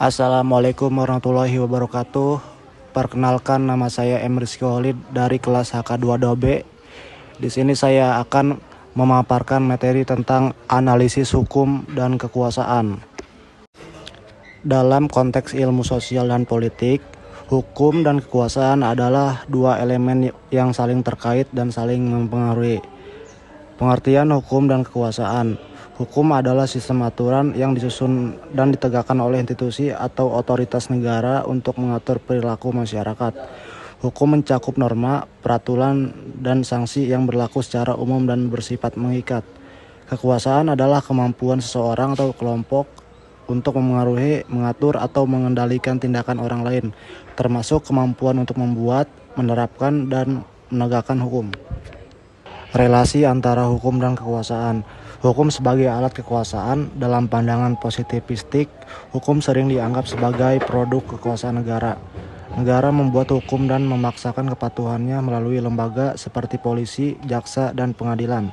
Assalamualaikum warahmatullahi wabarakatuh. Perkenalkan, nama saya M. Rizky Holid dari kelas HK22B. Di sini saya akan memaparkan materi tentang analisis hukum dan kekuasaan. Dalam konteks ilmu sosial dan politik, hukum dan kekuasaan adalah dua elemen yang saling terkait dan saling mempengaruhi. Pengertian hukum dan kekuasaan. Hukum adalah sistem aturan yang disusun dan ditegakkan oleh institusi atau otoritas negara untuk mengatur perilaku masyarakat. Hukum mencakup norma, peraturan, dan sanksi yang berlaku secara umum dan bersifat mengikat. Kekuasaan adalah kemampuan seseorang atau kelompok untuk memengaruhi, mengatur, atau mengendalikan tindakan orang lain, termasuk kemampuan untuk membuat, menerapkan, dan menegakkan hukum. Relasi antara hukum dan kekuasaan. Hukum sebagai alat kekuasaan. Dalam pandangan positivistik, hukum sering dianggap sebagai produk kekuasaan negara. Negara membuat hukum dan memaksakan kepatuhannya melalui lembaga seperti polisi, jaksa, dan pengadilan.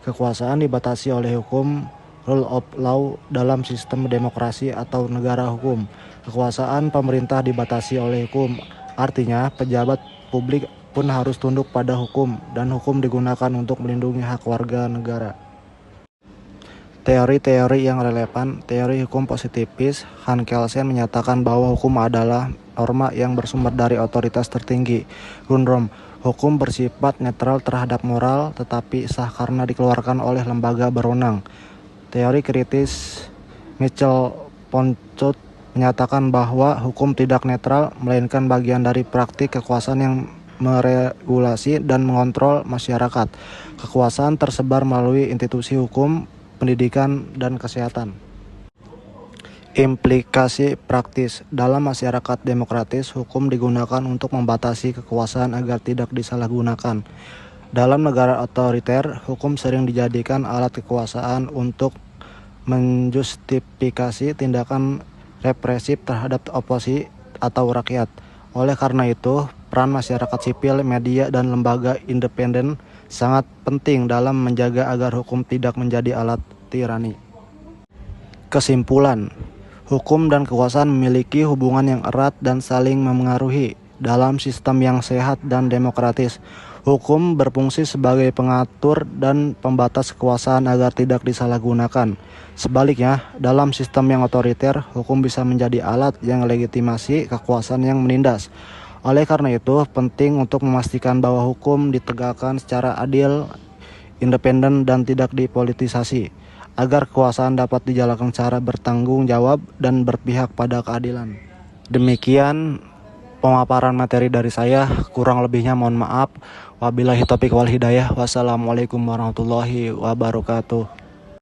Kekuasaan dibatasi oleh hukum, rule of law, dalam sistem demokrasi atau negara hukum. Kekuasaan pemerintah dibatasi oleh hukum, artinya pejabat publik pun harus tunduk pada hukum, dan hukum digunakan untuk melindungi hak warga negara. Teori-teori yang relevan. Teori hukum positivis, Hans Kelsen menyatakan bahwa hukum adalah norma yang bersumber dari otoritas tertinggi. Gundrom, hukum bersifat netral terhadap moral, tetapi sah karena dikeluarkan oleh lembaga berwenang. Teori kritis, Michel Foucault menyatakan bahwa hukum tidak netral, melainkan bagian dari praktik kekuasaan yang meregulasi dan mengontrol masyarakat. Kekuasaan tersebar melalui institusi hukum, pendidikan, dan kesehatan. Implikasi praktis. Dalam masyarakat demokratis, hukum digunakan untuk membatasi kekuasaan agar tidak disalahgunakan. Dalam negara otoriter, hukum sering dijadikan alat kekuasaan untuk menjustifikasi tindakan represif terhadap oposisi atau rakyat. Oleh karena itu, peran masyarakat sipil, media, dan lembaga independen sangat penting dalam menjaga agar hukum tidak menjadi alat tirani. Kesimpulan, hukum dan kekuasaan memiliki hubungan yang erat dan saling memengaruhi. Dalam sistem yang sehat dan demokratis, hukum berfungsi sebagai pengatur dan pembatas kekuasaan agar tidak disalahgunakan. Sebaliknya, dalam sistem yang otoriter, hukum bisa menjadi alat yang legitimasi kekuasaan yang menindas. Oleh karena itu, penting untuk memastikan bahwa hukum ditegakkan secara adil, independen, dan tidak dipolitisasi, agar kekuasaan dapat dijalankan secara bertanggung jawab dan berpihak pada keadilan. Demikian pemaparan materi dari saya, kurang lebihnya mohon maaf. Wabillahi taufiq wal hidayah. Wassalamualaikum warahmatullahi wabarakatuh.